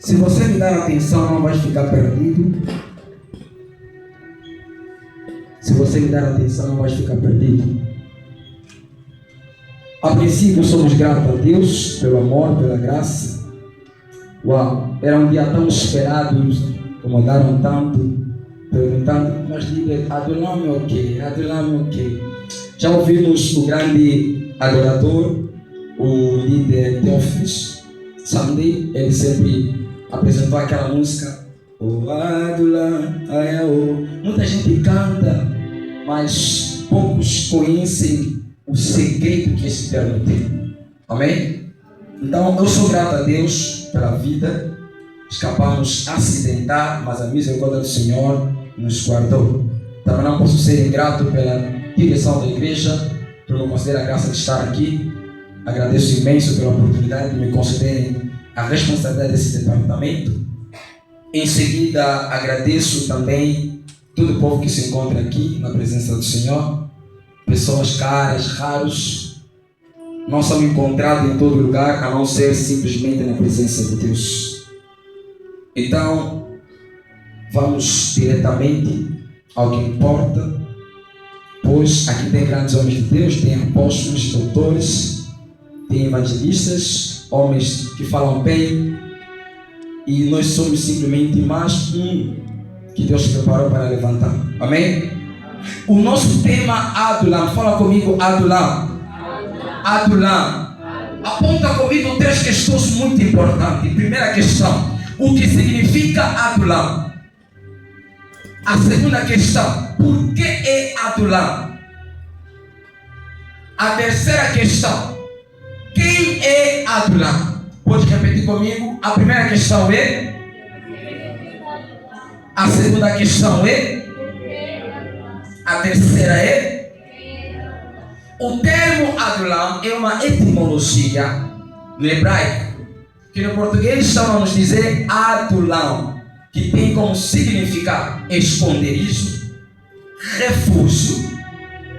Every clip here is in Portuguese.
Se você me dar atenção, não vai ficar perdido. Se você me dar atenção, não vai ficar perdido. A princípio, somos gratos a Deus pelo amor, pela graça. Uau, era um dia tão esperado, incomodaram tanto, perguntando, mas líder, adulame o quê? Adulame o quê? Já ouvimos o grande adorador, o líder Teófilos Sunday, ele sempre apresentou aquela música, o Adulam, muita gente canta, mas poucos conhecem o segredo que esse termo tem. Amém? Então eu sou grato a Deus pela vida. Escapamos acidentar, mas a misericórdia do Senhor nos guardou. Também não posso ser ingrato pela direção da igreja, por não considerar a graça de estar aqui. Agradeço imenso pela oportunidade de me concederem a responsabilidade desse departamento. Em seguida, agradeço também todo o povo que se encontra aqui na presença do Senhor. Pessoas caras, raros, não são encontrados em todo lugar, a não ser simplesmente na presença de Deus. Então, vamos diretamente ao que importa, pois aqui tem grandes homens de Deus, tem apóstolos, doutores, tem evangelistas, homens que falam bem, e nós somos simplesmente mais um que Deus preparou para levantar. Amém? O nosso tema Adulam, fala comigo Adulam. Adulam. Aponta comigo 3 questões muito importantes. Primeira questão, o que significa Adulam? A segunda questão, por que é Adulam? A terceira questão, quem é Adulam? Pode repetir comigo? A primeira questão é? A segunda questão é? A terceira é? O termo Adulam é uma etimologia no hebraico, que no português estão a nos dizer Adulam, que tem como significado esconderijo, refúgio,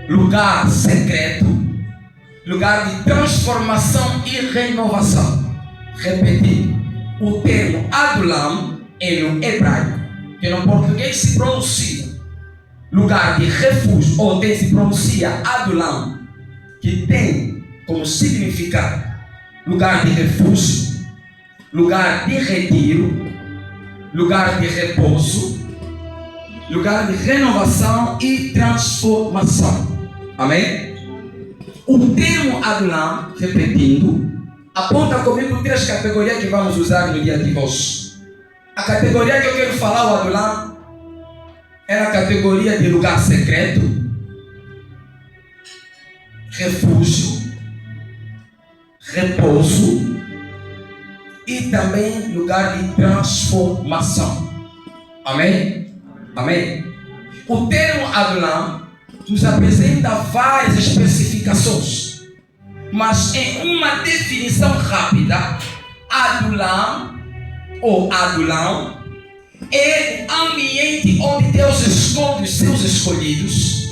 lugar secreto, lugar de transformação e renovação. Repetindo, o termo Adulam é no hebraico, que no português se pronuncia lugar de refúgio, ou se pronuncia Adulam, que tem como significado lugar de refúgio, lugar de retiro, lugar de repouso, lugar de renovação e transformação. Amém? O termo Adulam, repetindo, aponta comigo 3 categorias que vamos usar no dia de hoje. A categoria que eu quero falar, o Adulam, é a categoria de lugar secreto, refúgio, repouso e também lugar de transformação. Amém? Amém? O termo Adulam nos apresenta várias especificações, mas em uma definição rápida, Adulam ou Adulam é o ambiente onde Deus esconde os seus escolhidos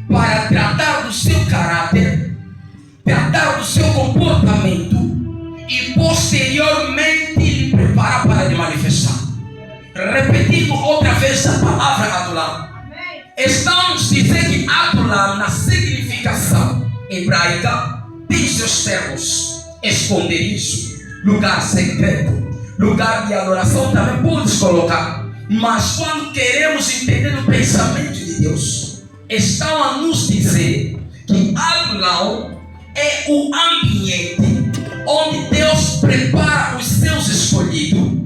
para tratar do seu caráter, tratar do seu comportamento e posteriormente lhe preparar para lhe manifestar. Repetindo outra vez a palavra Adulam, estamos dizendo que Adulam, na significação hebraica, tem seus termos: esconderijo, lugar secreto, lugar de adoração, também podes colocar. Mas quando queremos entender o pensamento de Deus, estão a nos dizer que Adulam é o ambiente onde Deus prepara os seus escolhidos,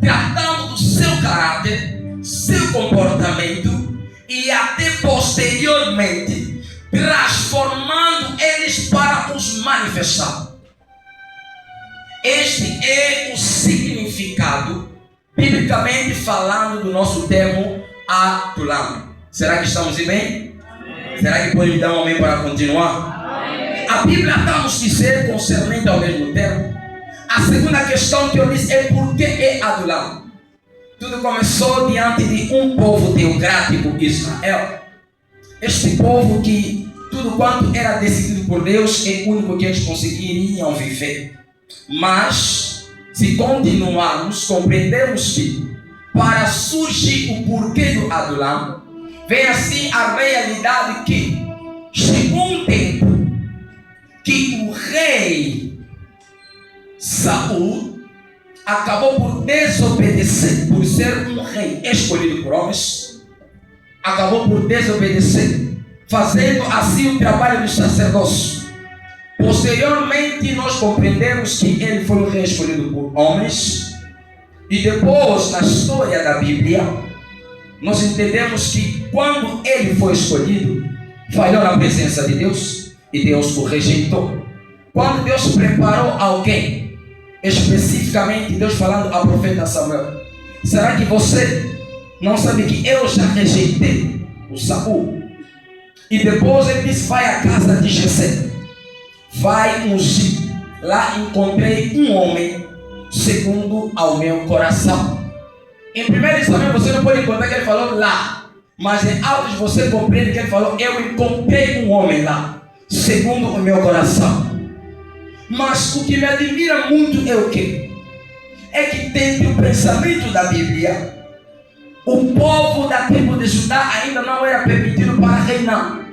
tratando do seu caráter, seu comportamento e até posteriormente transformando eles para os manifestar. Este é o significado, biblicamente falando, do nosso termo Adulam. Será que estamos bem? Amém. Será que pode me dar um amém para continuar? Amém. A Bíblia está a nos dizer, concernente ao mesmo termo. A segunda questão que eu disse é por que é Adulam. Tudo começou diante de um povo teocrático, Israel. Este povo que tudo quanto era decidido por Deus é o único que eles conseguiriam viver. Mas se continuarmos, compreendemos que para surgir o porquê do Adulam, vem assim a realidade que chegou um tempo que o rei Saul acabou por desobedecer, por ser um rei escolhido por homens, acabou por desobedecer, fazendo assim o trabalho do sacerdócio. Posteriormente nós compreendemos que ele foi um rei escolhido por homens, e depois na história da Bíblia nós entendemos que quando ele foi escolhido, falhou na presença de Deus e Deus o rejeitou. Quando Deus preparou alguém, especificamente Deus falando ao profeta Samuel, será que você não sabe que eu já rejeitei o Saul? E depois ele disse, vai à casa de Jessé, vai ungir. Lá encontrei um homem segundo ao meu coração. Em 1 Samuel você não pode encontrar que ele falou lá, mas em Atos você compreende que ele falou, eu encontrei um homem lá, segundo o meu coração. Mas o que me admira muito é o quê? É que dentro do pensamento da Bíblia, o povo da tribo de Judá ainda não era permitido para reinar,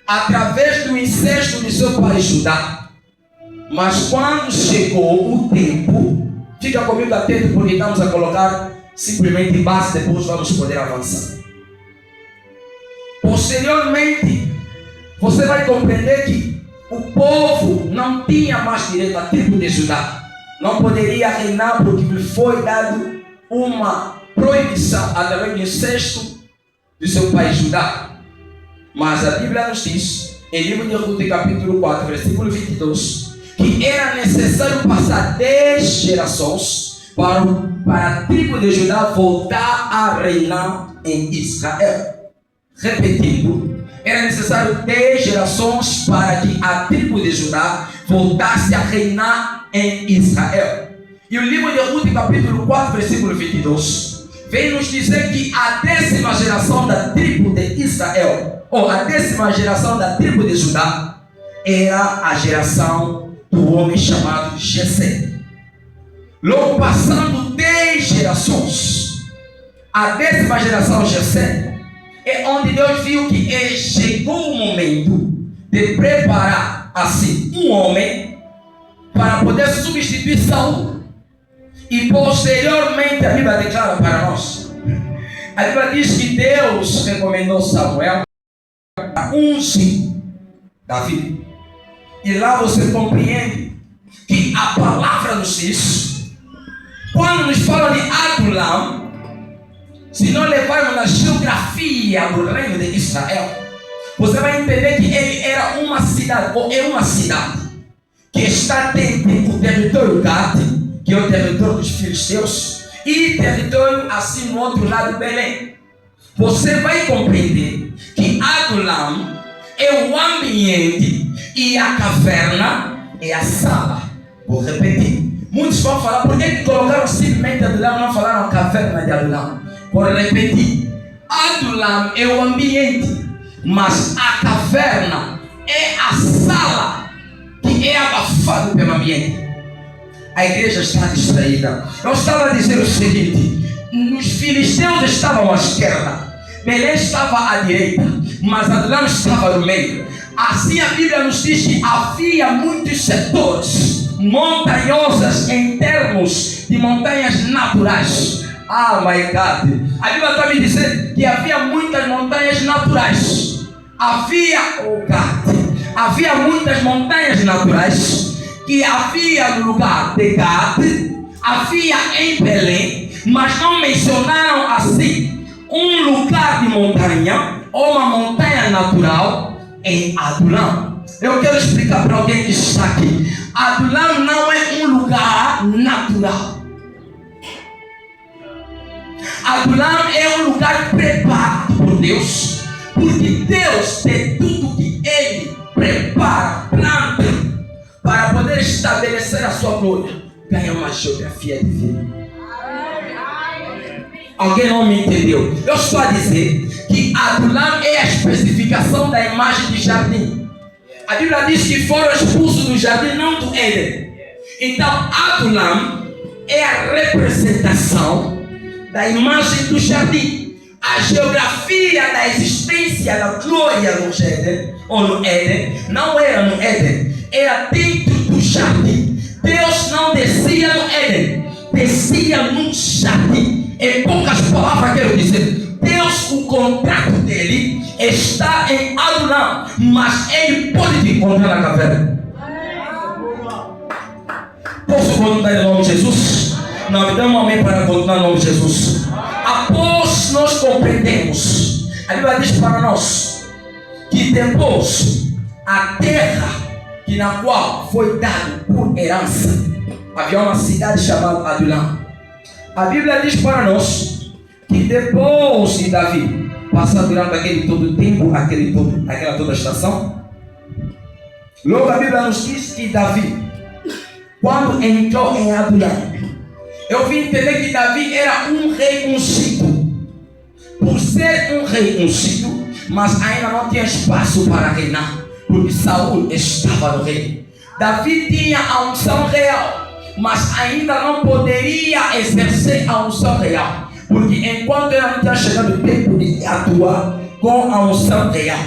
através do incesto de seu pai Judá. Mas quando chegou o tempo, fica comigo atento porque estamos a colocar simplesmente base, depois vamos poder avançar. Posteriormente, você vai compreender que o povo não tinha mais direito à tribo de Judá. Não poderia reinar porque lhe foi dado uma proibição através do incesto de seu pai Judá. Mas a Bíblia nos diz, em livro de Ruth, capítulo 4, versículo 22, que era necessário passar 10 gerações para a tribo de Judá voltar a reinar em Israel. Repetindo, era necessário 10 gerações para que a tribo de Judá voltasse a reinar em Israel. E o livro de Ruth, capítulo 4, versículo 22, vem nos dizer que a 10ª geração da tribo de Israel, ou a 10ª geração da tribo de Judá, era a geração do homem chamado Jessé. Logo passando 10 gerações, a 10ª geração Jessé, é onde Deus viu que chegou o momento de preparar assim um homem para poder substituir Saul. E posteriormente a Bíblia declara para nós, a Bíblia diz que Deus recomendou Samuel a ungir Davi. E lá você compreende que a palavra nos diz, quando nos fala de Adulam, se nós levarmos na geografia do reino de Israel, você vai entender que ele era uma cidade, ou é uma cidade, que está dentro do território Gad, que é o território dos filisteus, e território assim no outro lado de Belém. Você vai compreender que Adulam é o ambiente e a caverna é a sala. Vou repetir. Muitos vão falar, por que colocaram simplesmente Adulam, não falaram caverna de Adulam? Vou repetir. Adulam é o ambiente, mas a caverna é a sala que é abafada pelo ambiente. A igreja está distraída. Eu estava a dizer o seguinte: os filisteus estavam à esquerda, Belém estava à direita, mas Adulam estava no meio. Assim a Bíblia nos diz que havia muitos setores montanhosas em termos de montanhas naturais. Ah, my God! A Bíblia está me dizendo que havia muitas montanhas naturais. Havia muitas montanhas naturais que havia no lugar de Gad, havia em Belém, mas não mencionaram assim um lugar de montanha ou uma montanha natural em Adulam. Eu quero explicar para alguém que está aqui. Adulam não é um lugar natural. Adulam é um lugar preparado por Deus, porque Deus tem tudo que Ele prepara, planta, para poder estabelecer a sua glória. Ganha uma geografia divina. Alguém não me entendeu? Eu estou a dizer que Adulam é a especificação da imagem de jardim. A Bíblia diz que foram expulsos do jardim, não do Éden. Então Adulam é a representação da imagem do jardim. A geografia da existência da glória no Éden, ou no Éden, não era no Éden, era dentro do jardim. Deus não descia no Éden, descia no jardim. Em poucas palavras, quero dizer, Deus, o contrato dele está em Adulão, mas ele pode te encontrar na caverna. Posso continuar em nome de Jesus? Não, me dá um amém para continuar em nome de Jesus. Após nós compreendemos, a Bíblia diz para nós que depois a terra que na qual foi dado por herança, havia uma cidade chamada Adulão. A Bíblia diz para nós que depois de Davi passar durante aquele todo tempo, aquela toda estação, logo a Bíblia nos diz que Davi, quando entrou em Adulão, eu vim entender que Davi era um rei ungido. Por ser um rei ungido, mas ainda não tinha espaço para reinar, porque Saul estava no reino. Davi tinha a unção real, mas ainda não poderia exercer a unção real, porque enquanto ele não tinha chegado o tempo de atuar com a unção real.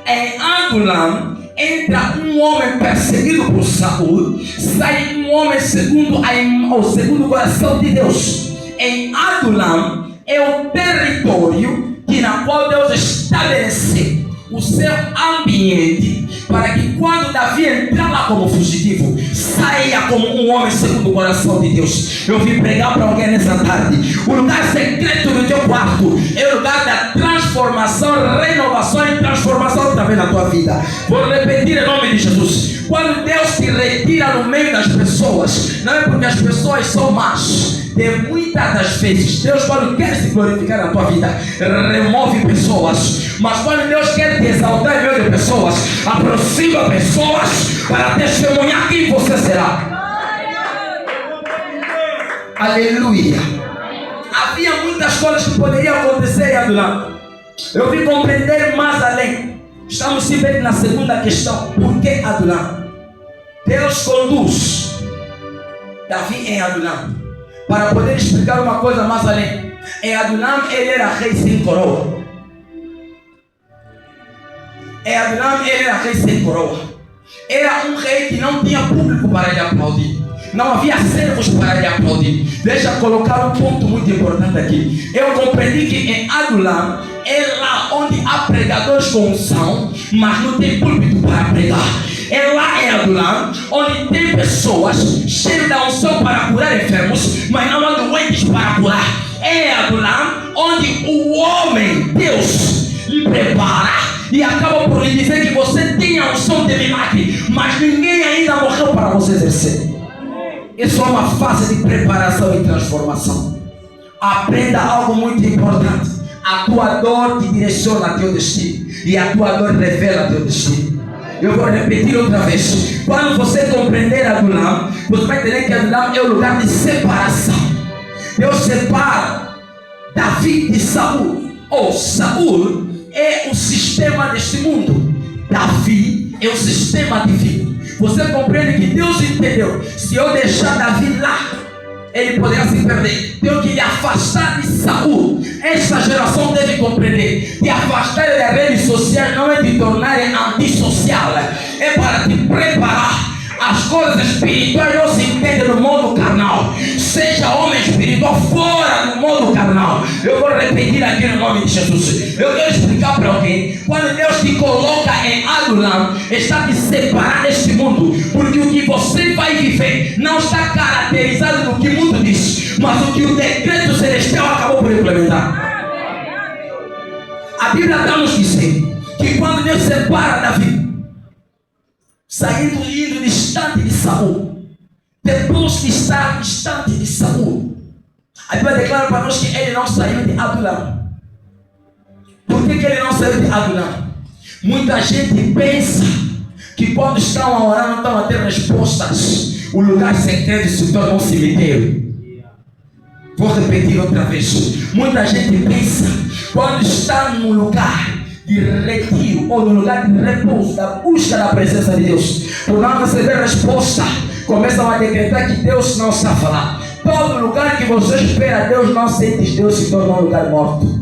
Em Adulão entra um homem perseguido por Saul, sai um homem segundo o segundo coração de Deus. Em Adulão é o território que na qual Deus estabeleceu o seu ambiente, para que quando Davi entrar lá como fugitivo, saia como um homem segundo o coração de Deus. Eu vim pregar para alguém nessa tarde. O lugar secreto do teu quarto é o lugar da transformação, renovação e transformação também na tua vida. Vou repetir em nome de Jesus. Quando Deus te retira no meio das pessoas, não é porque as pessoas são más. De muitas das vezes, Deus, quando quer se glorificar na tua vida, remove pessoas. Mas quando Deus quer te exaltar em meio de pessoas, aproxima pessoas para testemunhar quem você será. Aleluia. Havia muitas coisas que poderiam acontecer em Adulão. Eu vim compreender mais além. Estamos sempre na segunda questão. Por que Adulão? Deus conduz Davi em Adulão para poder explicar uma coisa mais além. Em Adulão ele era rei sem coroa. Em Adulão ele era rei sem coroa. Era um rei que não tinha público para lhe aplaudir. Não havia servos para lhe aplaudir. Deixa eu colocar um ponto muito importante aqui. Eu compreendi que em Adulão é lá onde há pregadores com unção, mas não tem púlpito para pregar. É lá em Adulão onde tem pessoas cheias da unção para curar enfermos, mas não há doentes para curar. É em Adulão onde o homem, Deus, lhe prepara e acaba por lhe dizer que você tem a unção de milagre, mas ninguém ainda morreu para você exercer. Isso é uma fase de preparação e transformação. Aprenda algo muito importante. A tua dor te direciona a teu destino, e a tua dor revela teu destino. Eu vou repetir outra vez. Quando você compreender Adulão, você vai entender que Adulão é o lugar de separação. Deus separa Davi de Saul. Ou Saul é o sistema deste mundo, Davi é o sistema divino. Você compreende que Deus entendeu? Se eu deixar Davi lá, ele poderá se perder. Tenho que lhe afastar de Saul. Essa geração deve compreender. Te afastar das redes sociais não é te tornar antissocial, é para te preparar. As coisas espirituais não se entendem no mundo carnal. Seja homem espiritual fora do mundo carnal. Eu vou repetir aqui no nome de Jesus. Eu quero explicar para alguém. Quando Deus te coloca em Adulão, está te separando deste mundo, porque o que você vai viver não está caracterizado no que o mundo diz, mas o que o decreto celestial acabou por implementar. A Bíblia está nos dizendo que quando Deus separa Davi, saindo indo distante de Saul, depois de estar distante de Saul, a Bíblia declara para nós que ele não saiu de Adulão. Por que ele não saiu de Adulão? Muita gente pensa que quando estão a orar não estão a ter respostas. O lugar secreto se torna um cemitério. Vou repetir outra vez. Muita gente pensa quando está num lugar de retiro ou no lugar de repouso, da busca da presença de Deus, por não receber resposta, começam a decretar que Deus não está a falar. Todo lugar que você espera Deus, não sente Deus, se torna um lugar morto.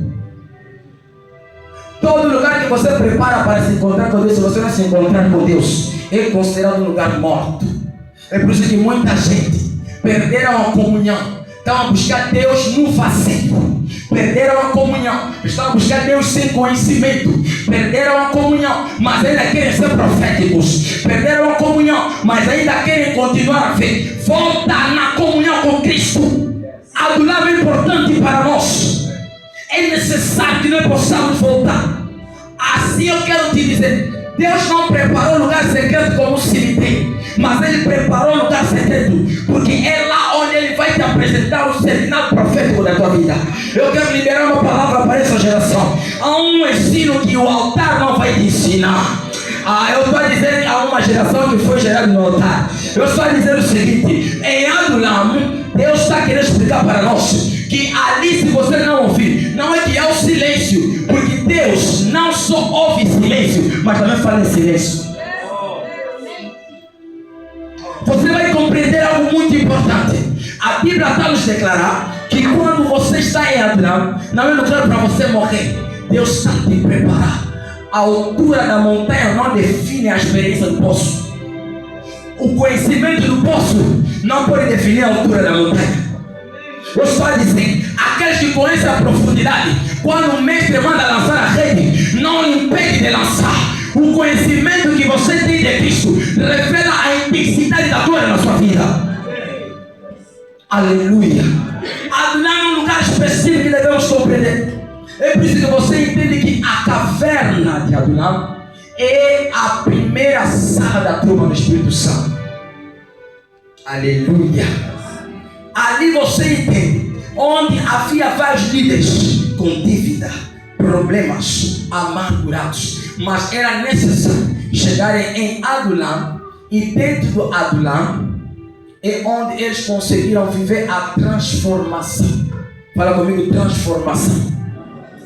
Todo lugar que você prepara para se encontrar com Deus, se você não se encontrar com Deus, é considerado um lugar morto. É por isso que muita gente perderam a comunhão. Estão a buscar Deus no vazio. Perderam a comunhão. Estão a buscar Deus sem conhecimento. Perderam a comunhão, mas ainda querem ser proféticos. Perderam a comunhão, mas ainda querem continuar a ver. Volta na comunhão com Cristo. Adulam é importante para nós. É necessário que nós possamos voltar. Assim eu quero te dizer, Deus não preparou um lugar secreto como um cemitério, mas Ele preparou um lugar secreto, porque é lá onde Ele vai te apresentar o sinal profético da tua vida. Eu quero liberar uma palavra para essa geração. Há um ensino que o altar não vai te ensinar. Eu estou a dizer que há uma geração que foi gerada no altar. Eu estou a dizer o seguinte: em Adulam, Deus está querendo explicar para nós que ali, se você não ouvir, não é que é o silêncio, porque Deus não só ouve silêncio, mas também fala em silêncio. Você vai compreender algo muito importante. A Bíblia está nos declarar que quando você está em Adulam, não é lugar para você morrer. Deus está te preparar. A altura da montanha não define a experiência do poço. O conhecimento do poço não pode definir a altura da montanha. Eu estou a dizer, aqueles que conhecem a profundidade, quando o mestre manda lançar a rede, não impede de lançar. O conhecimento que você tem de Cristo revela a intensidade da glória na sua vida. Aleluia. Adulam é um lugar específico que devemos compreender. É por isso que você entende que a caverna de Adulam é a primeira sala da turma do Espírito Santo. Aleluia. Ali você entende onde havia vários líderes com dívida, problemas, amargurados, mas era necessário chegarem em Adulam, e dentro do Adulam é onde eles conseguiram viver a transformação. Fala comigo, transformação.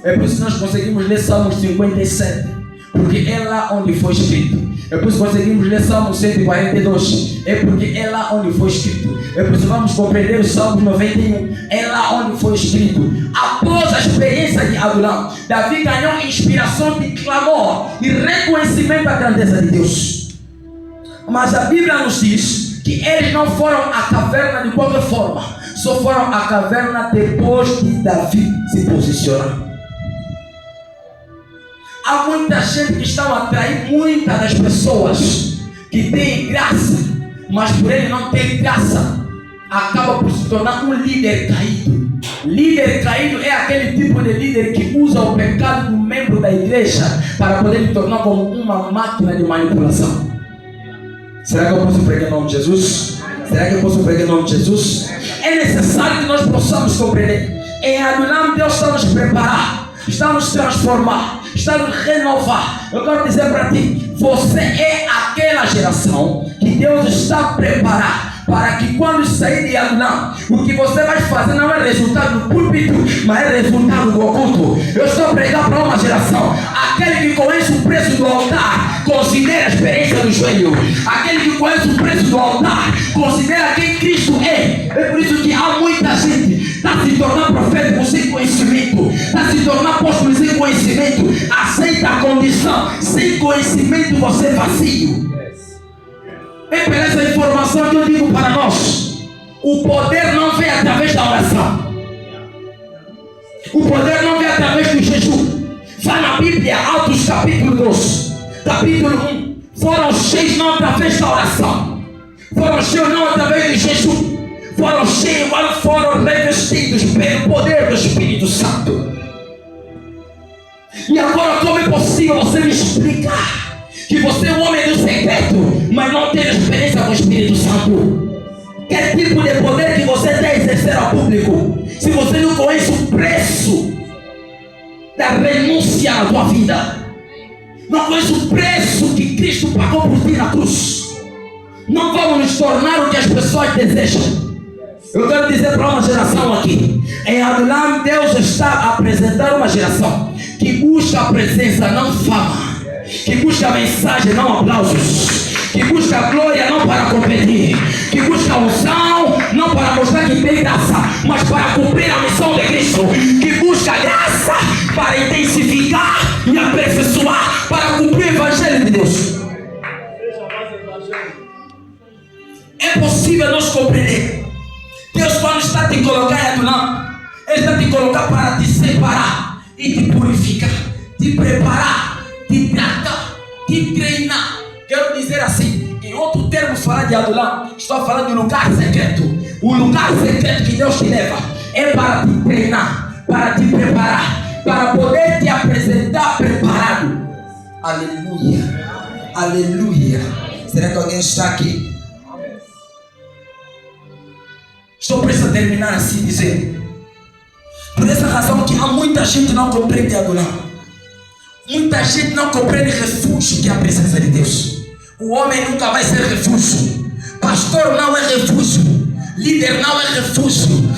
É por isso que nós conseguimos ler Salmos 57, porque é lá onde foi escrito. É por isso que conseguimos ler Salmos 142, é porque é lá onde foi escrito. É por isso que vamos compreender o Salmos 91, é lá onde foi escrito. Após a experiência de Adulam, Davi ganhou inspiração de clamor e reconhecimento da grandeza de Deus. Mas a Bíblia nos diz que eles não foram à caverna de qualquer forma, só foram à caverna depois de Davi se posicionar. Há muita gente que está a atrair muitas das pessoas que têm graça, mas por ele não ter graça, acaba por se tornar um líder caído. Líder caído é aquele tipo de líder que usa o pecado do membro da igreja para poder se tornar como uma máquina de manipulação. Será que eu posso pregar em nome de Jesus? Será que eu posso pregar em nome de Jesus? É necessário que nós possamos compreender. Em Adulam, Deus está nos preparar, está nos transformar, está nos renovar. Eu quero dizer para ti, você é aquela geração que Deus está preparando para que quando sair de Adulam, o que você vai fazer não é resultado do púlpito, mas é resultado do oculto. Eu estou a pregar para uma geração, aquele que conhece o preço do altar, considera a experiência do joelho. Aquele que conhece o preço do altar, considera quem Cristo é. É por isso que há muita gente está se tornando profético sem conhecimento, está se tornando apóstolo sem conhecimento, aceita a condição, sem conhecimento você é vazio. É por essa informação que eu digo para nós: o poder não vem através da oração, o poder não vem através do jejum. Vai na Bíblia, Atos capítulo 12, capítulo 1. Foram cheios não através da oração, foram cheios não através do jejum, foram cheios, foram revestidos pelo poder do Espírito Santo. E agora, como é possível você me explicar que você é um homem do secreto, mas não tem experiência com o Espírito Santo? Que tipo de poder que você tem a exercer ao público, se você não conhece o preço da renúncia na tua vida? Não conhece o preço que Cristo pagou por ti na cruz? Não vamos nos tornar o que as pessoas desejam. Eu quero dizer para uma geração aqui, em Adulam, Deus está a apresentar uma geração que busca a presença, não fama, que busca a mensagem, não aplausos, que busca a glória, não para competir, que busca a unção, não para mostrar que tem graça, mas para cumprir a missão de Cristo, que busca graça para intensificar e aperfeiçoar, para cumprir o Evangelho de Deus. É possível nós compreender. Deus, quando está te colocando em Adulam, Ele está te colocando para te separar e te purificar, te preparar, te tratar, te treinar. Quero dizer assim, em outro termo, falar de Adulam, estou falando de lugar secreto. O lugar secreto que Deus te leva é para te treinar, para te preparar, para poder te apresentar preparado. Aleluia, aleluia. Será que alguém está aqui? Estou prestes a terminar assim dizendo. Por essa razão que há muita gente não compreende Adulam. Muita gente não compreende o refúgio que é a presença de Deus. O homem nunca vai ser refúgio. Pastor não é refúgio. Líder não é refúgio.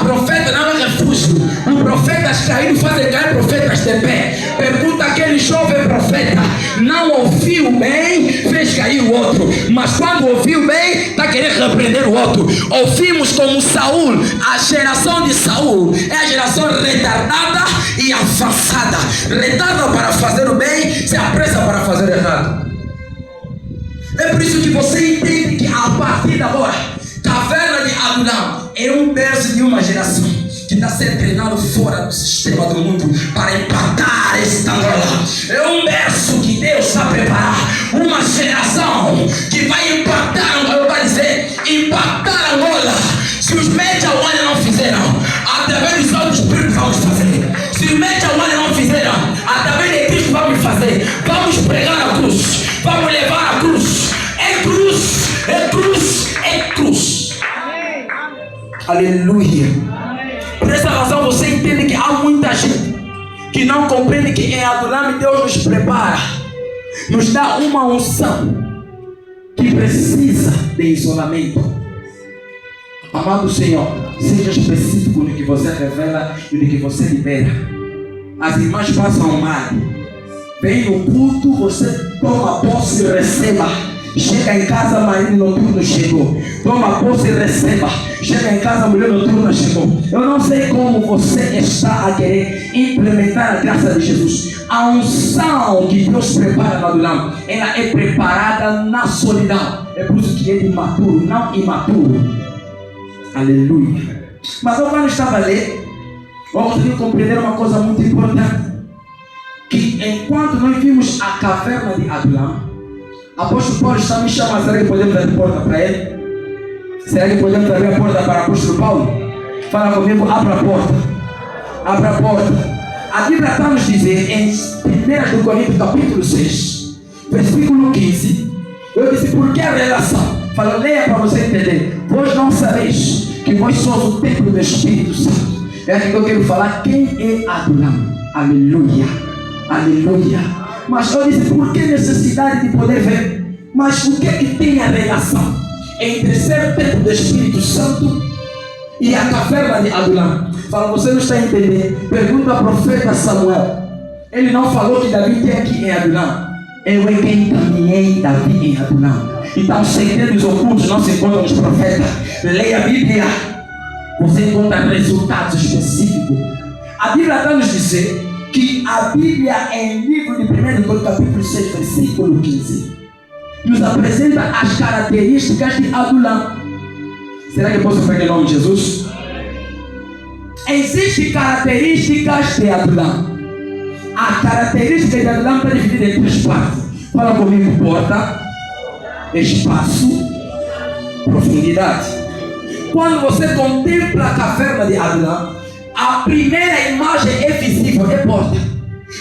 Profeta não é refúgio. Os profetas caídos fazem cair profetas de pé. Pergunta aquele jovem profeta: não ouviu bem, fez cair o outro. Mas quando ouviu bem, está querendo repreender o outro. Ouvimos como Saul. A geração de Saul é a geração retardada e avançada. Retarda para fazer o bem, se apressa para fazer o errado. É por isso que você entende que a partir de agora, Caverna de Adulam é um berço de uma geração que está sendo treinado fora do sistema do mundo para impactar esta Angola. É um berço que Deus está preparando, uma geração que vai impactar Angola, vai dizer, impactar Angola. Se os Media One não fizeram, através do Santo Espírito vamos fazer. Se os Media One não fizeram, através de Cristo vamos fazer. Vamos pregar a cruz, vamos levar a cruz. É cruz, é cruz, é cruz. Amém. Aleluia. Por essa razão você entende que há muita gente que não compreende que em Adulam Deus nos prepara, nos dá uma unção que precisa de isolamento. Amado Senhor, seja específico no que você revela e no que você libera. As irmãs passam mal, vem no culto, você toma posse e receba. Chega em casa, marido noturno chegou. Toma posse e receba. Chega em casa, mulher noturna chegou. Eu não sei como você está a querer implementar a graça de Jesus. A unção que Deus prepara no Adulam, ela é preparada na solidão. É por isso que é imaturo, não imaturo. Aleluia. Mas eu quando estava a ler, eu consegui compreender uma coisa muito importante. Que enquanto nós vimos a caverna de Adulam, apóstolo Paulo está me chamando. Será que podemos abrir a porta para ele? Será que podemos abrir a porta para o apóstolo Paulo? Fala comigo, abra a porta. Abra a porta. A Bíblia está nos dizer em 1 Coríntios capítulo 6, versículo 15. Eu disse, por que a relação? Fala, leia para você entender. Vós não sabeis que vós sois o templo do Espírito Santo. É aqui que eu quero falar. Quem é Adulam? Aleluia. Aleluia. Mas eu disse, por que necessidade de poder ver? Mas o que é que tem a relação entre ser o templo do Espírito Santo e a caverna de Adulam? Fala, você não está entendendo. Pergunta ao profeta Samuel. Ele não falou que Davi tem aqui em Adulam. Eu é quem encaminhei Davi em Adulam. Então, segredos ocultos não se encontram nos profetas. Leia a Bíblia, você encontra resultados específicos. A Bíblia está nos dizer que a Bíblia, em livro de 1 Coríntios capítulo 6, versículo 15, nos apresenta as características de Adulam. Será que eu posso pegar o nome de Jesus? Existem características de Adulam. A característica de Adulam está dividida em 3 partes. Fala comigo: porta, espaço, profundidade. Quando você contempla a caverna de Adulam, a primeira imagem é visível, é porta.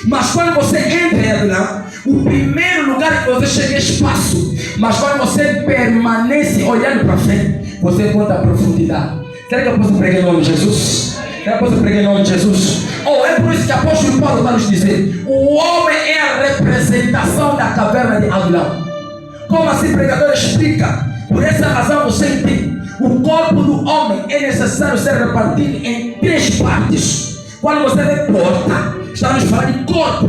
Mas quando você entra em Adulam, o primeiro lugar que você chega é espaço. Mas quando você permanece olhando para frente, você encontra a profundidade. Será que eu posso pregar em nome de Jesus? Será que eu posso pregar em nome de Jesus? É por isso que o apóstolo Paulo vai nos dizer: o homem é a representação da caverna de Adulam. Como assim o pregador explica? Por essa razão você entende. O corpo do homem é necessário ser repartido em 3 partes. Quando você vê porta, estamos falando de corpo.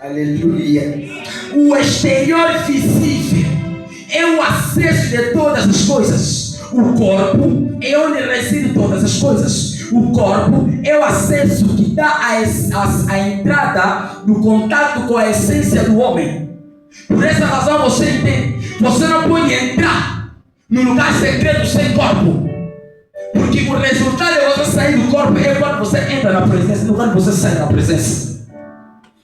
Aleluia. O exterior visível é o acesso de todas as coisas. O corpo é onde reside todas as coisas. O corpo é o acesso que dá a entrada do contato com a essência do homem. Por essa razão você entende, você não pode entrar no lugar secreto sem corpo. Porque o resultado de você sair do corpo é quando você entra na presença, não quando você sai da presença.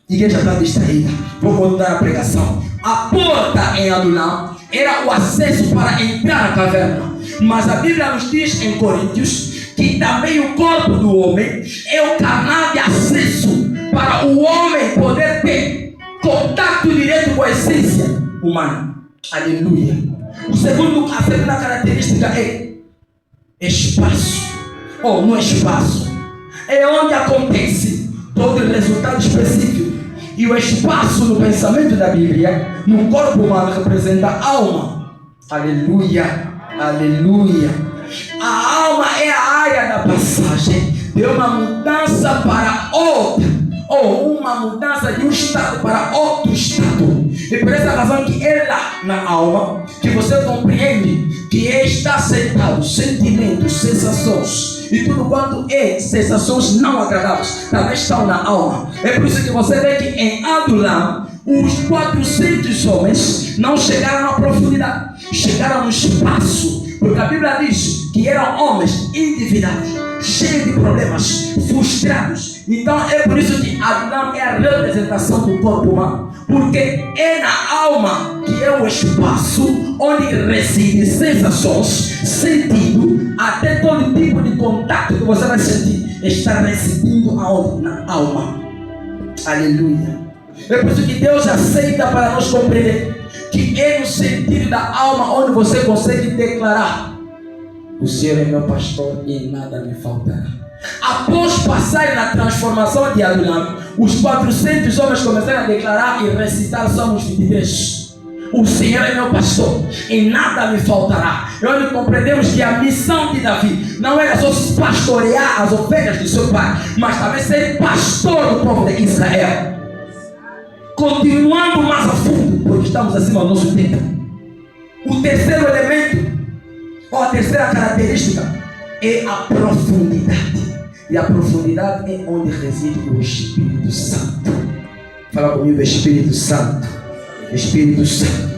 A igreja está distraída. Vou continuar a pregação. A porta em Adulam era o acesso para entrar na caverna. Mas a Bíblia nos diz em Coríntios que também o corpo do homem é o canal de acesso para o homem poder ter contato direto com a essência humana. Aleluia. A segunda característica é espaço. Ou no espaço é onde acontece todo o resultado específico. E o espaço no pensamento da Bíblia, no corpo humano, representa a alma. Aleluia, aleluia. A alma é a área da passagem de uma mudança para outra, ou uma mudança de um estado para outro estado. E por essa razão que é lá na alma que você compreende que está sentado sentimentos, sensações e tudo quanto é sensações não agradáveis também estão na alma. É por isso que você vê que em Adulam os 400 homens não chegaram à profundidade, chegaram no espaço, porque a Bíblia diz que eram homens endividados, cheios de problemas, frustrados. Então é por isso que Adulam é a representação do corpo humano, porque é na alma que é o espaço onde residem sensações, sentido, até todo tipo de contato que você vai sentir está residindo aonde? Na alma. Aleluia. É por isso que Deus aceita para nós compreender que é no sentido da alma onde você consegue declarar: o Senhor é meu pastor e nada me faltará. Após passarem na transformação de Adulam, os 400 homens começaram a declarar e recitar Salmos 23. O Senhor é meu pastor e nada me faltará. E onde compreendemos que a missão de Davi não era só pastorear as ovelhas de seu pai, mas também ser pastor do povo de Israel. Continuando mais a fundo, porque estamos acima do nosso tempo. O terceiro elemento, ou a terceira característica, é a profundidade. E a profundidade é onde reside o Espírito Santo. Fala comigo, Espírito Santo. Espírito Santo.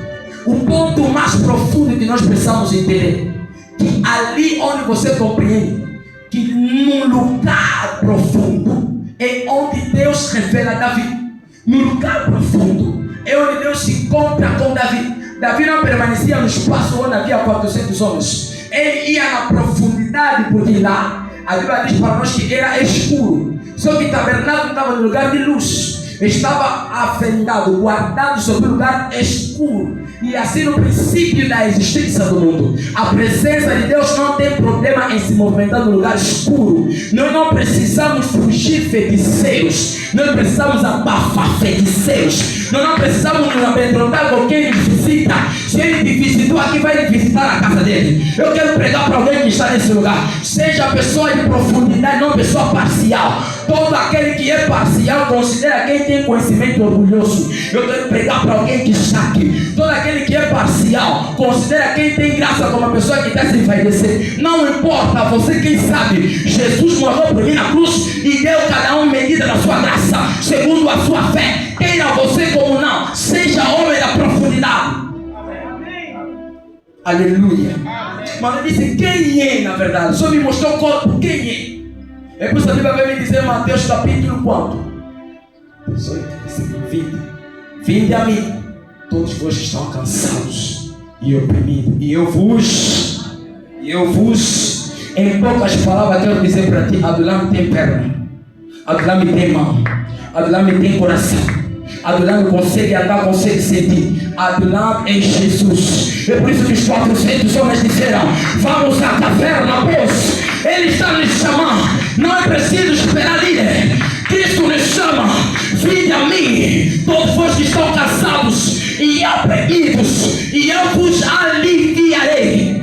O ponto mais profundo que nós precisamos entender, que ali onde você compreende que num lugar profundo é onde Deus revela a Davi. No lugar profundo é onde Deus se encontra com Davi. Davi não permanecia no espaço onde havia 400 homens. Ele ia na profundidade, porque lá a Bíblia diz para nós que era escuro. Só que o tabernáculo estava no lugar de luz. Estava afendado, guardado sobre um lugar escuro. E assim no princípio da existência do mundo, a presença de Deus não tem problema em se movimentar no lugar escuro. Nós não precisamos fugir feiticeiros. Nós precisamos abafar feiticeiros. Nós não precisamos nos amedrontar com quem nos visita. Se ele te visitou aqui, vai te visitar na casa dele. Eu quero pregar para alguém que está nesse lugar. Seja pessoa de profundidade, não pessoa parcial. Todo aquele que é parcial considera quem tem conhecimento orgulhoso. Eu quero pregar para alguém que está aqui. Todo aquele que é parcial considera quem tem graça como uma pessoa que quer se envaidecer. Não importa, você quem sabe. Jesus morreu por mim na cruz e deu cada um medida da sua graça, segundo a sua fé. Queira você como não, seja homem da profundidade. Aleluia. Mas ele disse quem é, na verdade. Só me mostrou o corpo, quem é. É por isso que a Bíblia vai me dizer em Mateus capítulo quanto? 18, versículo 20. Vinde a mim, todos vós que estão cansados e oprimidos, e eu vos, em poucas palavras quero dizer para ti: Adulam tem perna, Adulam tem mão, Adulam tem coração, Adulam consegue andar, consegue sentir. Adulam é Jesus. É por isso que os 400 homens disseram: vamos à caverna, pois Ele está nos chamando. Não é preciso esperar líder. Cristo nos chama. Vinde a mim, todos vós que estão cansados e oprimidos, e eu vos aliviarei.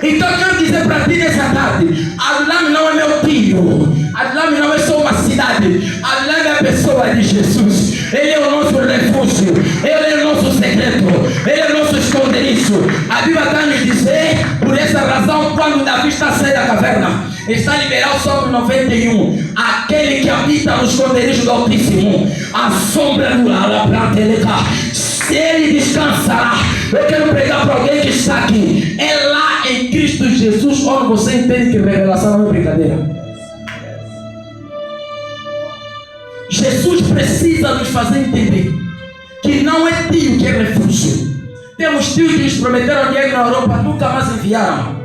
Então eu quero dizer para ti nessa tarde: Adulam não é meu tio, Adulam não é só uma cidade, Adulam é a pessoa de Jesus. Ele é o nosso refúgio, Ele é o nosso segredo, Ele é nosso esconderijo. A Bíblia está a nos dizer, por essa razão, quando Davi está a sair da caverna, está liberado o Salmo 91. Aquele que habita no esconderijo do Altíssimo, a sombra do Alaprateleca, ele descansará. Eu quero pregar para alguém que está aqui. É lá em Cristo Jesus onde você entende que revelação não é brincadeira. Jesus precisa nos fazer entender que não é tio que é refúgio. Temos tios que nos prometeram dinheiro na Europa, nunca mais enviaram.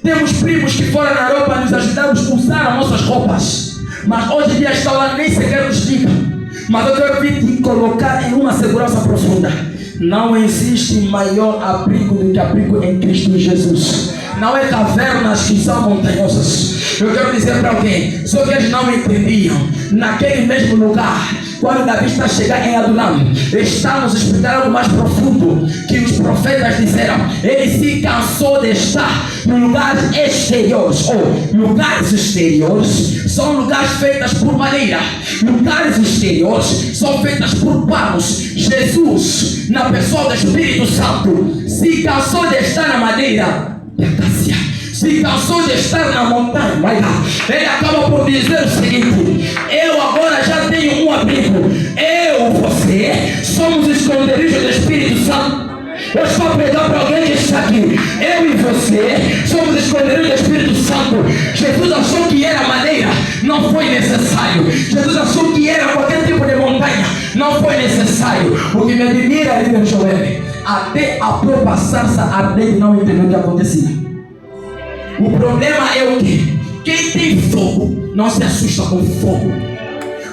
Temos primos que foram na Europa nos ajudaram a usar as nossas roupas, mas hoje em dia estão lá, nem sequer nos ligam. Mas eu quero vir te colocar em uma segurança profunda. Não existe maior abrigo do que abrigo em Cristo Jesus. Não é cavernas que são montanhosas. Eu quero dizer para alguém, só que eles não entendiam. Naquele mesmo lugar, quando Davi está a chegar em Adulam, está nos explicar algo mais profundo que os profetas disseram. Ele se cansou de estar em lugares exteriores. Lugares exteriores são lugares feitos por madeira. Lugares exteriores são feitos por panos. Jesus, na pessoa do Espírito Santo, se cansou de estar na madeira e acácia. Se cansou de estar na montanha. Ele acaba por dizer o seguinte: eu agora já tenho um abrigo. Eu, você, somos esconderijos do Espírito Santo. Eu estou a pregar para alguém que está aqui. Eu e você somos esconderijos do Espírito Santo. Jesus achou que era madeira, não foi necessário. Jesus achou que era qualquer tipo de montanha, não foi necessário. O que me admira ali no Joel, até a própria sarça ardente não entendeu o que acontecia. O problema é o que? Quem tem fogo não se assusta com fogo.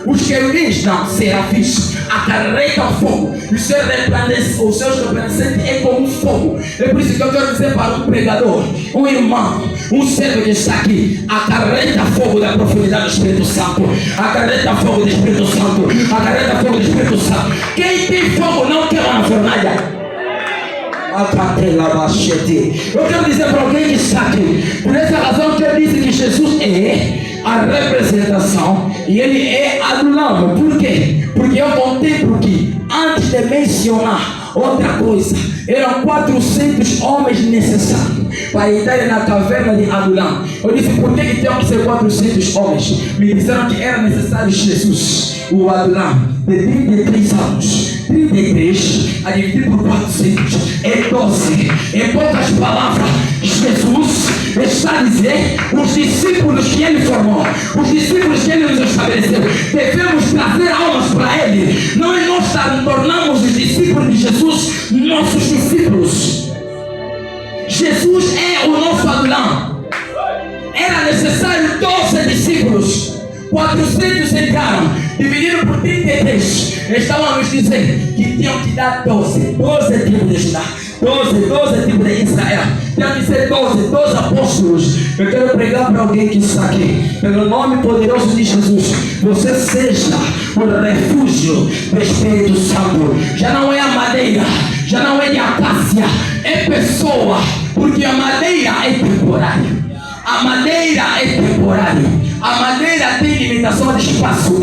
Os querubins não, serafins, acarretam fogo. Os seus resplandecentes é como fogo. É por isso que eu quero dizer para um pregador, um irmão, um servo que está aqui: acarreta fogo da profundidade do Espírito Santo. Acarreta fogo do Espírito Santo. Acarreta fogo do Espírito Santo. Quem tem fogo não queima na fornalha. Eu quero dizer para alguém que está aqui, por essa razão que eu disse que Jesus é a representação e ele é Adulam. Por quê? Porque eu contemplo que antes de mencionar outra coisa, eram 400 homens necessários para entrar na caverna de Adulam. Eu disse, por que tem que ser 400 homens? Me disseram que era necessário Jesus, o Adulam, de 33 anos. 33 a dividir por 400 é 12. Em poucas palavras, Jesus está a dizer: os discípulos que ele formou, os discípulos que ele nos estabeleceu, devemos trazer almas para ele. Nós tornamos os discípulos de Jesus nossos discípulos. Jesus é o nosso Adulam. Era necessário 12 discípulos. 400 entraram, dividiram por 33. Estavam a nos dizer que tinham que dar 12 tribos de Judá, 12 tribos de Israel. Tinham que ser 12 apóstolos. Eu quero pregar para alguém que está aqui, pelo nome poderoso de Jesus, você seja o refúgio do Espírito Santo. Já não é a madeira, já não é de acácia, é pessoa, porque a madeira é temporária. A madeira é temporária. A madeira tem limitação de espaço.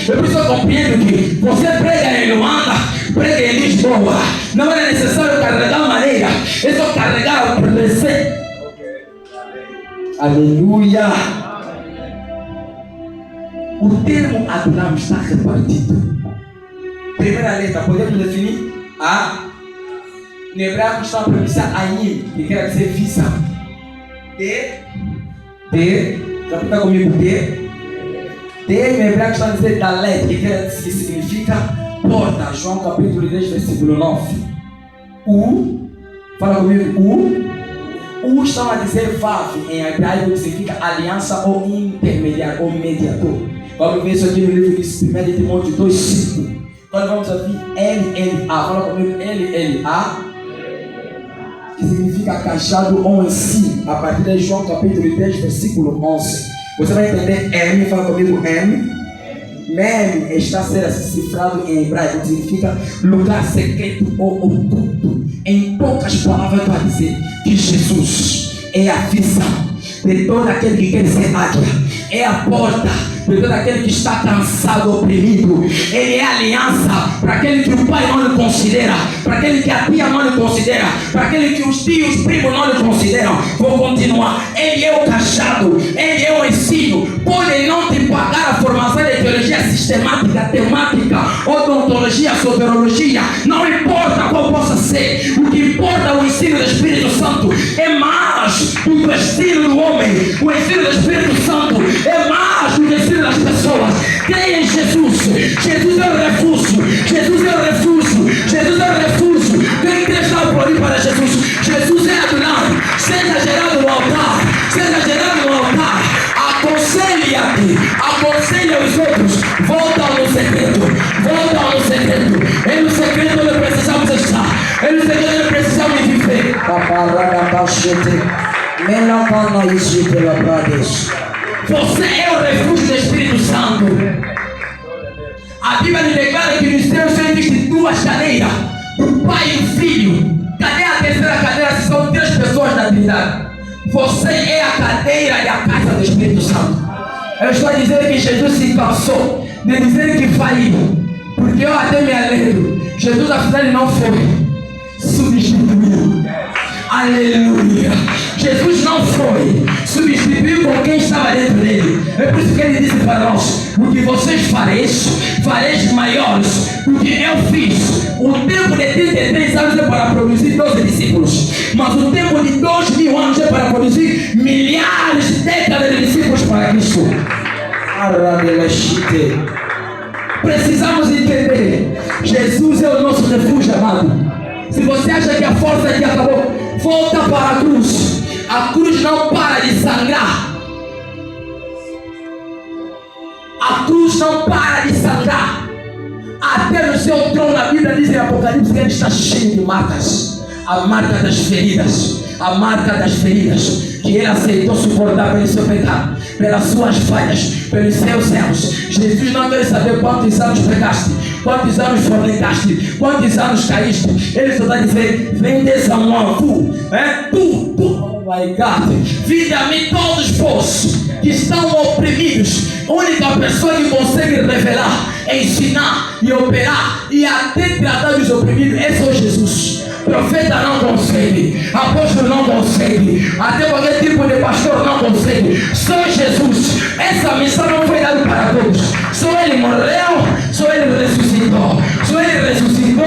Eu preciso compreender que você prega em Luanda, prega em Lisboa, não era necessário carregar madeira, é só carregar o presente. Aleluia. O termo Adulam está repartido. Primeira letra, podemos definir A. No hebraico está a premissa Anim, que quer dizer visão. D. Repita comigo, D no hebraico está a dizer Dalet, que significa porta. João capítulo 10, versículo 9. U, fala comigo, U está a dizer Vav em hebraico, que significa aliança ou intermediário ou mediador. Vamos ver isso aqui no livro de 1 Timóteo 2,5. Quando vamos ouvir LLA, fala comigo, LLA, que significa cajado ou ensino, a partir de João capítulo 10, versículo 11. Você vai entender M, fala comigo, M. Mem está a ser cifrado em hebraico, que significa lugar secreto ou oculto. Em poucas palavras, vai dizer que Jesus é a visão de todo aquele que quer ser águia, é a porta de todo aquele que está cansado, oprimido. Ele é aliança para aquele que o pai não lhe considera, para aquele que a tia não lhe considera, para aquele que os tios, primos não lhe consideram. Vou continuar. Ele é o cajado, ele é o ensino. Pode não te pagar a formação de teologia sistemática, temática, odontologia, soterologia, não importa qual possa ser. O que importa é o ensino do Espírito Santo. É mais do que o ensino do homem. O ensino do Espírito Santo é mais do que o ensino das pessoas. Creia em Jesus. Jesus é o refúgio. Jesus é o refúgio. Jesus é o refúgio. Quem crê está por para Jesus. Jesus é Adonai. Seja gerado no altar. Seja gerado no altar. Aconselha-te. Aconselha os outros. Volta no segredo. Volta no segredo. É no segredo onde precisamos estar. É no segredo onde precisamos viver. Você é o refúgio do Espírito Santo. A Bíblia declara que nos céus existem duas cadeiras, o Pai e o Filho. Cadê a terceira cadeira? São três pessoas na Trindade. Você é a cadeira e a casa do Espírito Santo. Eu estou dizendo que Jesus se cansou de dizer que faliu, porque eu até me alegro. Jesus afinal ele não foi substituído. Aleluia. Jesus não foi substituir com quem estava dentro dele. É por isso que ele disse para nós: o que vocês fareis maiores do que eu fiz. O tempo de 33 anos é para produzir 12 discípulos, mas o tempo de 2000 anos é para produzir milhares de décadas de discípulos para Cristo. Precisamos entender: Jesus é o nosso refúgio, amado. Se você acha que a força aqui acabou, volta para a cruz. A cruz não para de sangrar. A cruz não para de sangrar. Até no seu trono, a Bíblia diz em Apocalipse que ele está cheio de marcas. A marca das feridas. A marca das feridas que ele aceitou suportar pelo seu pecado, pelas suas falhas, pelos seus erros. Jesus não quer saber quantos anos pecaste, quantos anos fornicaste, quantos anos caíste. Ele só está dizendo: vem dessa mão, tu, oh my God, vinde a mim todos vós que estão oprimidos. A única pessoa que consegue revelar, ensinar e operar e até tratar dos oprimidos é só Jesus. Profeta não consegue, apóstolo não consegue, até qualquer tipo de pastor não consegue. Só Jesus. Essa missão não foi dada para todos. Só ele morreu, só ele ressuscitou. Só ele ressuscitou,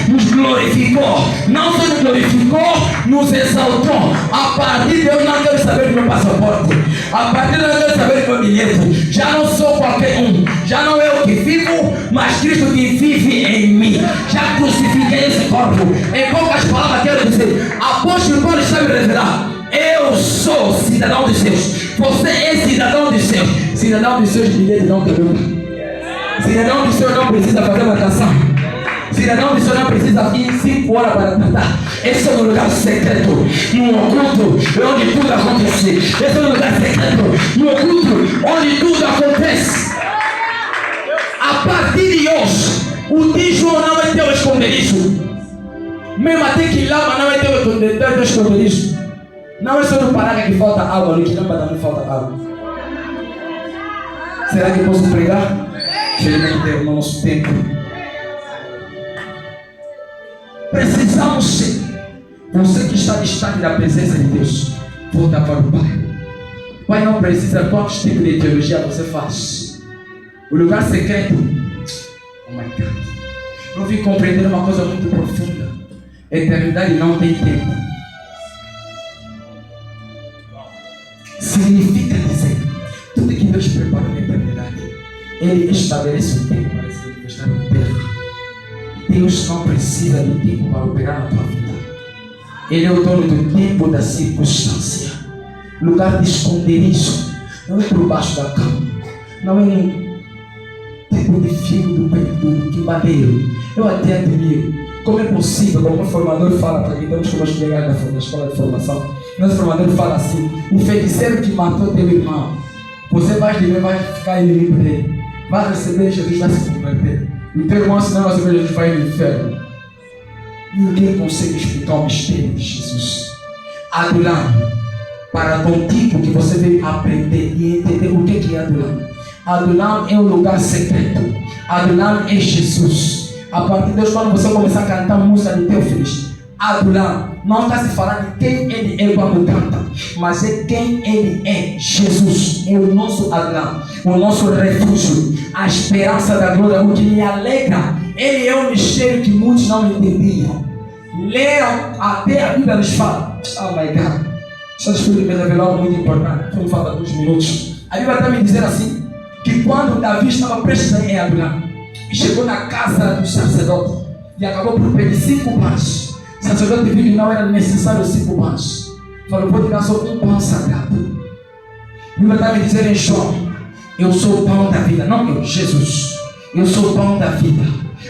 nos glorificou. Não só nos glorificou, nos exaltou. A partir de hoje não quero saber do meu passaporte. A partir de hoje não quero saber do meu bilhete. Já não sou qualquer um. Já não é eu que vivo, mas Cristo que vive em mim. Já crucifiquei esse corpo. Em poucas palavras quero dizer: apóstolo Paulo está me revelar: eu sou cidadão dos céus. Você é cidadão dos céus. Cidadão dos céus, bilhete não quebrou. Cidadão dos céus não precisa fazer marcação. Cidadão dos céus não precisa ir 5 horas para cantar. Esse é um lugar secreto, no oculto, onde tudo acontece. Esse é um lugar secreto, no oculto, onde tudo acontece. A partir de hoje, o dízimo não vai ter o esconderijo. Mesmo até que lama não vai ter o esconderijo. Não é só no Pará que falta água, no Quilamba também falta água. Será que posso pregar? Felizmente ter o nosso tempo. Precisamos ser. Você que está distante da presença de Deus, voltar para o Pai. O Pai não precisa quantos tipos de teologia você faz. O lugar secreto, oh my God, eu vim compreender uma coisa muito profunda. Eternidade não tem tempo. Significa dizer, tudo que Deus preparou na eternidade, Ele estabelece o tempo para se manifestar na terra. Deus não precisa do tempo para operar na tua vida. Ele é o dono do tempo da circunstância. Lugar de esconderijo não é por baixo da cama, não é um tipo de fio do quimbadeiro. Eu até admiro. Como é possível, como o formador fala para quem estamos como chegar na escola de formação, nosso formador fala assim: o feiticeiro que matou teu irmão, você vai ficar inimigo dele, vai receber Jesus, vai se converter. E teu irmão, se não receber Jesus, vai no inferno. Ninguém consegue explicar o mistério de Jesus. Adulam, para contigo que você veio aprender e entender o que é adulam. Adulam é o lugar secreto. Adulam é Jesus. A partir de hoje, quando você começar a cantar música de Teófilos, Adulam, não está se falando de quem ele é quando canta, mas é quem ele é. Jesus é o nosso Adulam, o nosso refúgio, a esperança da glória, o que me alegra. Ele é um mistério que muitos não entendiam. Leram, até a Bíblia nos fala. Oh my God, essa Espírito me revelou algo muito importante. Vamos falar 2 minutos. A Bíblia está me dizendo assim, que quando Davi estava prestes a ir em Adulam, e chegou na casa do sacerdote, e acabou por pedir 5 pães. O sacerdote viu que não era necessário 5 pães. Falou, vou tirar só um pão sagrado. A Bíblia está me dizendo em João, eu sou o pão da vida. Não eu, Jesus. Eu sou o pão da vida.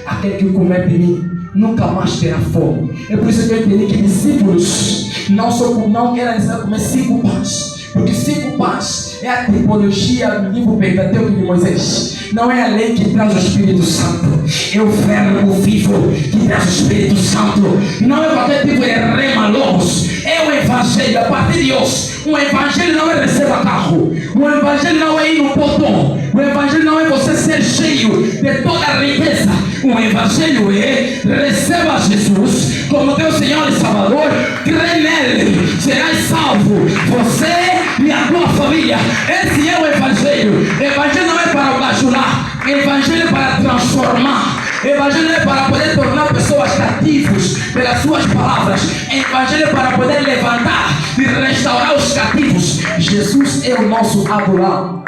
Aquele que comer de mim nunca mais terá fome. É por isso que eu entendi que discípulos não era necessário comer 5 pães. Porque 5 pães é a tipologia do livro Pentateuco de Moisés. Não é a lei que traz o Espírito Santo. É o verbo vivo que traz o Espírito Santo. Não é qualquer tipo de rema logos. É o Evangelho. A partir de hoje, o Evangelho não é receber carro. O Evangelho não é ir no potão. O Evangelho não é você ser cheio de toda a riqueza. O Evangelho é receba Jesus como teu Senhor e Salvador. Crê nele, serás salvo. Você e a tua família. Esse é o Evangelho. O Evangelho não é para bajular. O Evangelho é para transformar. O Evangelho é para poder tornar pessoas cativos pelas suas palavras. O Evangelho é para poder levantar e restaurar os cativos. Jesus é o nosso Adulam.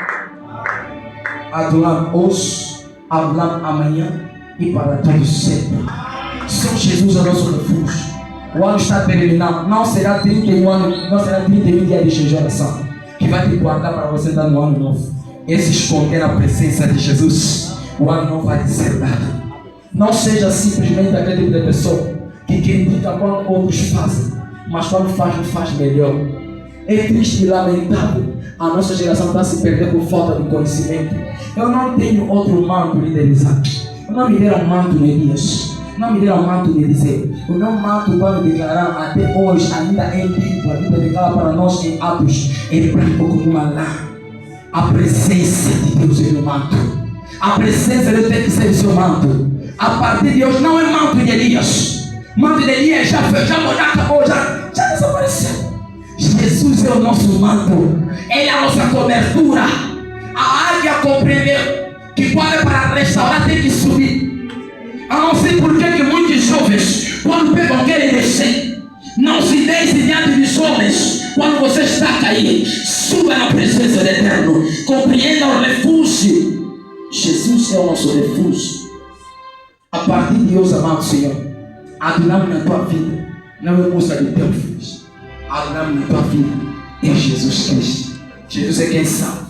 Adulam hoje, Adulam amanhã e para todo sempre. Só Jesus é o nosso refúgio. O ano está terminando. Não será 31 anos, não será 31 dias de jejum e oração que vai te guardar para você dar no ano novo. Esse esconder na presença de Jesus, o ano não vai dizer nada. Não seja simplesmente aquele tipo de pessoa que critica quando outros fazem, mas quando faz, não faz melhor. É triste e lamentável. A nossa geração está se perdendo por falta de conhecimento. Eu não tenho outro manto de liderizar. Não me deram manto de Elias. Não me deram manto de dizer. O meu manto para declarar até hoje ainda é limpo. A Bíblia declara para nós em Atos, é branco como uma lã. A presença de Deus é no manto. A presença de Deus tem que ser o seu manto. A partir de hoje não é manto de Elias. Manto de Elias já acabou, já desapareceu. Jesus é o nosso manto. Ele é a nossa cobertura. A águia compreendeu que quando é para restaurar tem que subir. Eu não sei por que muitos jovens, quando pegam querem descer. Não se deixe diante dos homens. Quando você está a cair, suba na presença do Eterno. Compreenda o refúgio. Jesus é o nosso refúgio. A partir de hoje, amado Senhor, Adulam na tua vida não é música de Teófilos. Adulam na tua vida é Jesus Cristo. Jesus é quem sabe.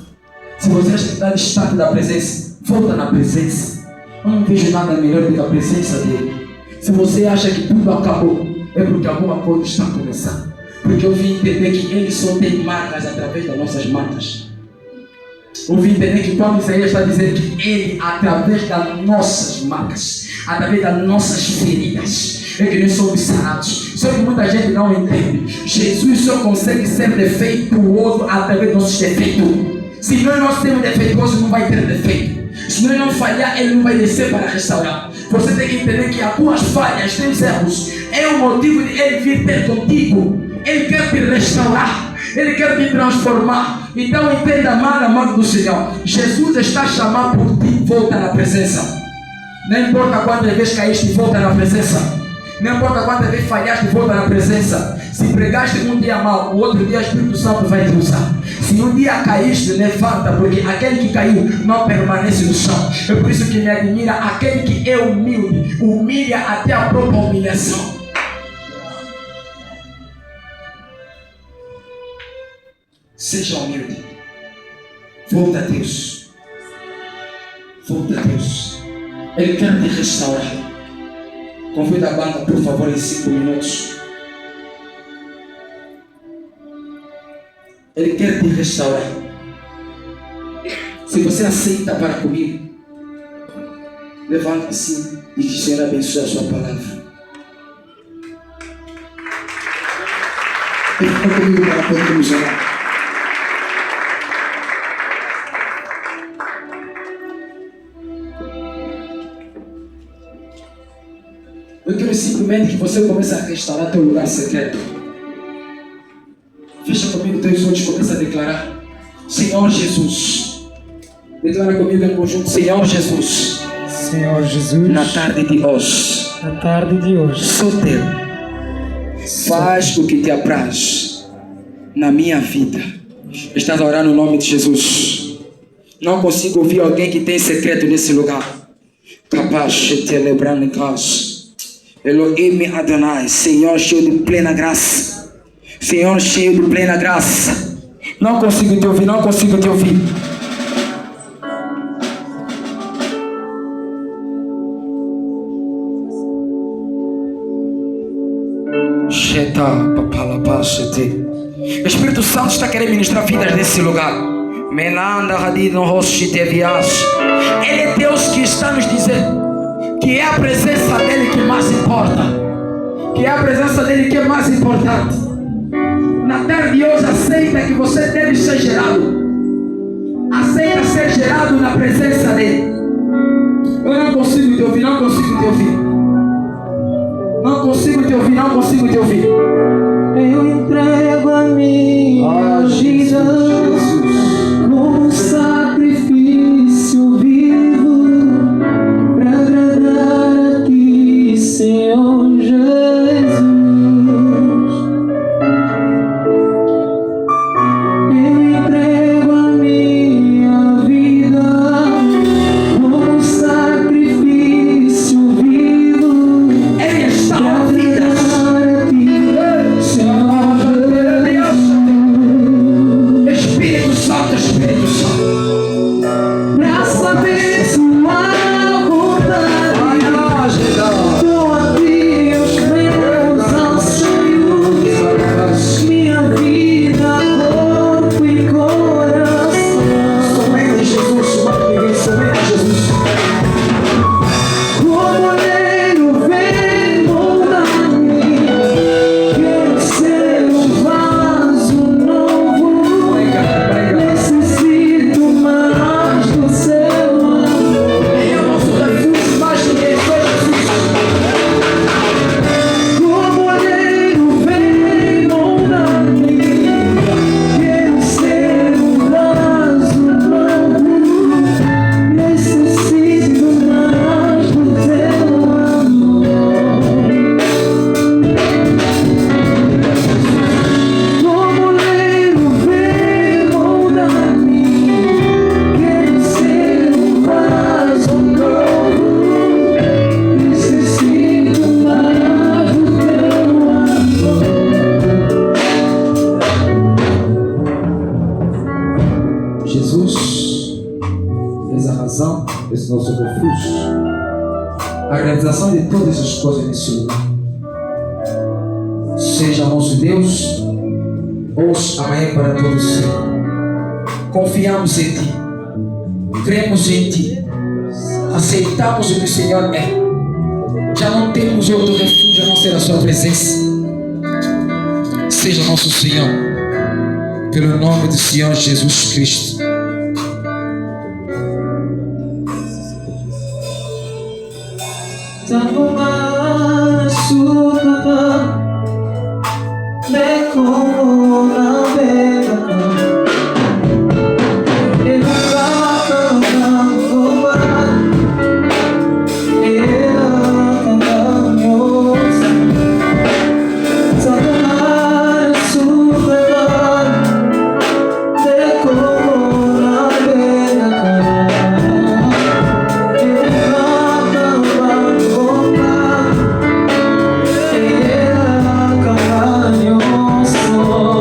Se você está distante da presença, volta na presença. Eu não vejo nada melhor do que a presença dele. Se você acha que tudo acabou, é porque alguma coisa está começando. Porque eu vim entender que ele só tem marcas através das nossas marcas. Eu vim entender que quando Isaías está dizendo que ele, através das nossas marcas, através das nossas feridas, é que nós somos sarados. Só que muita gente não entende. Jesus só consegue ser defeituoso através dos nossos defeitos. Se nós temos defeituoso, não vai ter defeito. Se nós não falhar, ele não vai descer para restaurar. Você tem que entender que as tuas falhas, teus erros, é o motivo de ele vir ter contigo. Ele quer te restaurar. Ele quer te transformar. Então entenda, amado do Senhor. Jesus está chamando por ti, volta na presença. Não importa quantas vezes caíste, volta na presença. Não importa quantas vezes falhaste, volta na presença. Se pregaste um dia mal, o outro dia o Espírito Santo vai te usar. Se um dia caíste, levanta, porque aquele que caiu não permanece no chão. É por isso que me admira aquele que é humilde, humilha até a própria humilhação. Seja humilde. Volta a Deus. Volta a Deus. Ele quer te restaurar. Convida a banda, por favor, em 5 minutos. Ele quer te restaurar. Se você aceita para comigo, levante-se e que o Senhor abençoe a sua palavra. Fica comigo para podermos orar. momento que você começa a restaurar teu lugar secreto. Fecha comigo teus olhos, começa a declarar: Senhor Jesus. Declara comigo em conjunto: Senhor Jesus. Senhor Jesus, Na tarde de hoje, sou teu. Faz o que te apraz na minha vida. Estás a orar no nome de Jesus. Não consigo ouvir alguém que tem secreto nesse lugar. Capaz de te lembrar em casa. Elohim Adonai, Senhor cheio de plena graça. Senhor cheio de plena graça. Não consigo te ouvir, não consigo te ouvir. Espírito Santo está querendo ministrar vidas nesse lugar. Ele é Deus que está nos dizendo que é a presença dele que mais importa. Que é a presença dele que é mais importante. Na tarde de hoje, aceita que você deve ser gerado. Aceita ser gerado na presença dele. Eu não consigo te ouvir, não consigo te ouvir. Não consigo te ouvir, não consigo te ouvir. eu entrego a minha vida como um sacrifício vivo para agradar a ti, Senhor Jesus. Eu entrego a minha vida como um sacrifício vivo. Ele está Para ouvindo. agradar a ti, Senhor Espírito Santo, Espírito Santo. pra saber sua vontade. Dou a ti os meus anseios, minha vida, corpo e coração. Somente Jesus, somente Jesus. Como oleiro vem moldar-me, quero ser um vaso novo. Necessito mais do seu amor. Eu não sou Jesus, mas ninguém foi Jesus. Como oleiro vem moldar-me, quero ser um vaso novo. Necessito mais do teu amor. Como oleiro vem moldar-me, quero ser um vaso novo. Necessito mais do teu amor. Jesus és a razão desse nosso refúgio, a realização de todas as coisas nesse lugar. Seja nosso Deus, hoje, amanhã e para todos sempre. Confiamos em Ti, cremos em Ti, aceitamos o que o Senhor é. Já não temos outro refúgio a não ser a Sua presença. Seja nosso Senhor, pelo nome do Senhor Jesus Cristo. Tanto mais suca de como navega, ele Oh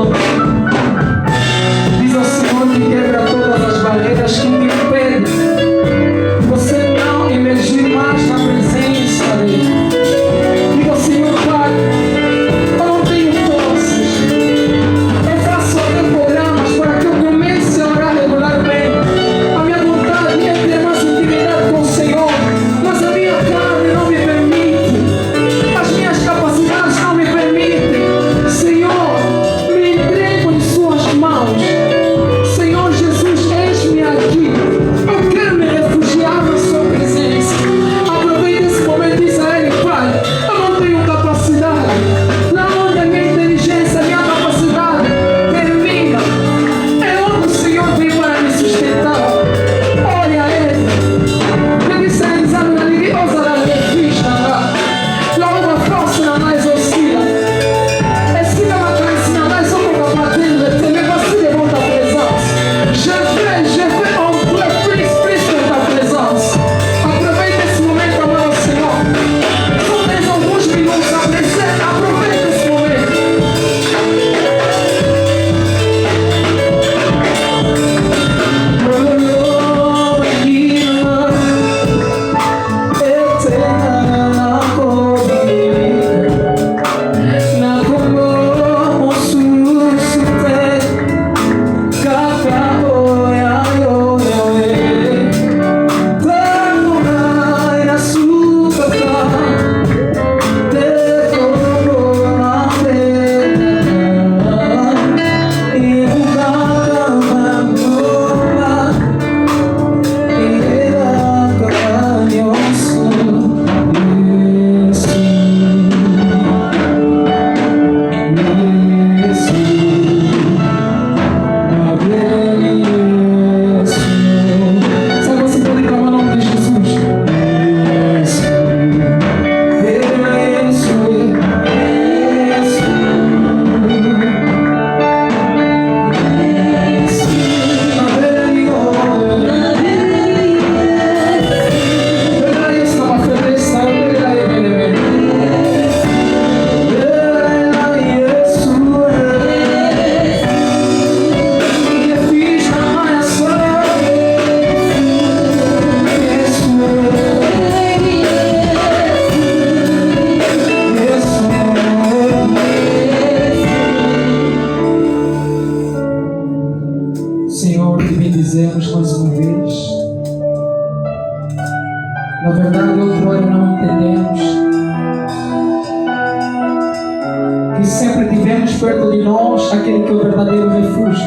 sempre tivemos perto de nós aquele que é o verdadeiro refúgio.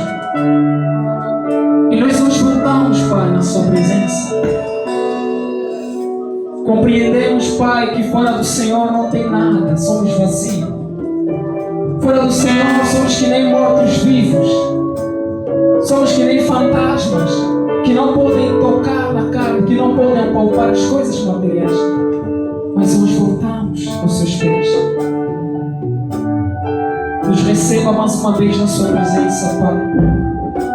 E nós nos voltamos, Pai, na Sua presença. Compreendemos, Pai, que fora do Senhor não tem nada, somos vazios. Fora do Senhor somos que nem mortos-vivos. Somos que nem fantasmas, que não podem tocar na carne, que não podem apalpar as coisas materiais. Mas nós voltamos aos Seus pés. Nos receba mais uma vez na Sua presença, Pai.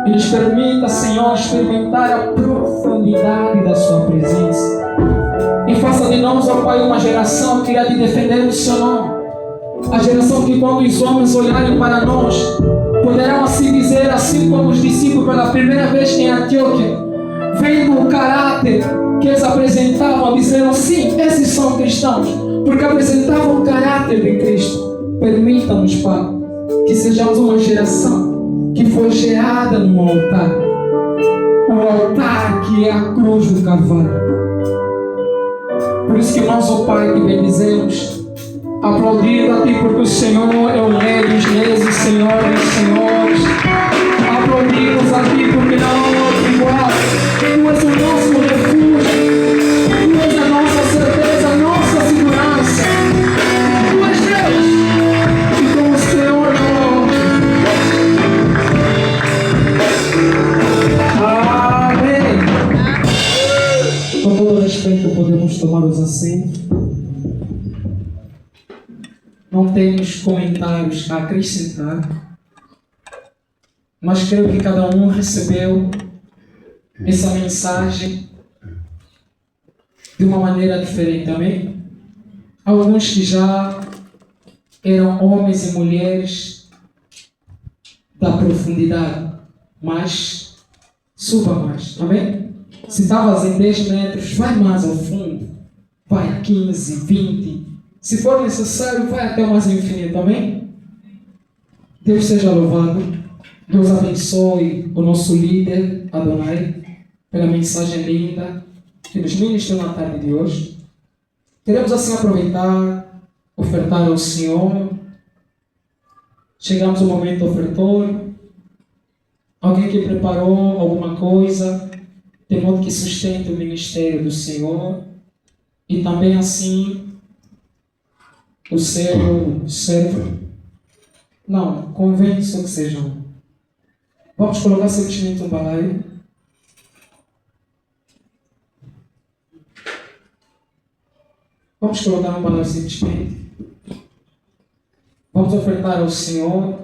E nos permita, Senhor, experimentar a profundidade da Sua presença. E faça de nós, ó Pai, uma geração que irá te defender no Seu nome. A geração que, quando os homens olharem para nós, poderão assim dizer, assim como os discípulos pela primeira vez em Antioquia, vendo o caráter que eles apresentavam, disseram, sim, esses são cristãos, porque apresentavam o caráter de Cristo. Permita-nos, Pai, que sejamos uma geração que foi gerada num altar, um altar que é a cruz do Calvário. Por isso que nós, ó Pai, te bendizemos, aplaudindo a Ti, porque o Senhor é o Rei dos Reis, o Senhor dos Senhores. Aplaudimos a Ti, porque não há outro igual. Tu és o nosso refúgio, Tu és a nossa certeza, a nossa segurança. Tu és Deus, e com o Senhor não. Amém. Com todo respeito, podemos tomar os assentos. Não temos comentários a acrescentar, mas creio que cada um recebeu essa mensagem de uma maneira diferente, amém? Alguns que já eram homens e mulheres da profundidade, mas suba mais, amém? Se estavas em 10 metros, vai mais ao fundo, vai a 15, 20. Se for necessário, vai até o mais infinito, amém? Deus seja louvado. Deus abençoe o nosso líder, Adonai, pela mensagem linda que nos ministrou na tarde de hoje. Queremos assim aproveitar, ofertar ao Senhor. Chegamos ao momento ofertório. Alguém que preparou alguma coisa, de modo que sustente o ministério do Senhor. E também assim o servo. Não, convém só que sejam. Vamos colocar simplesmente um balaio. Vamos colocar um balaio simplesmente. Vamos ofertar ao Senhor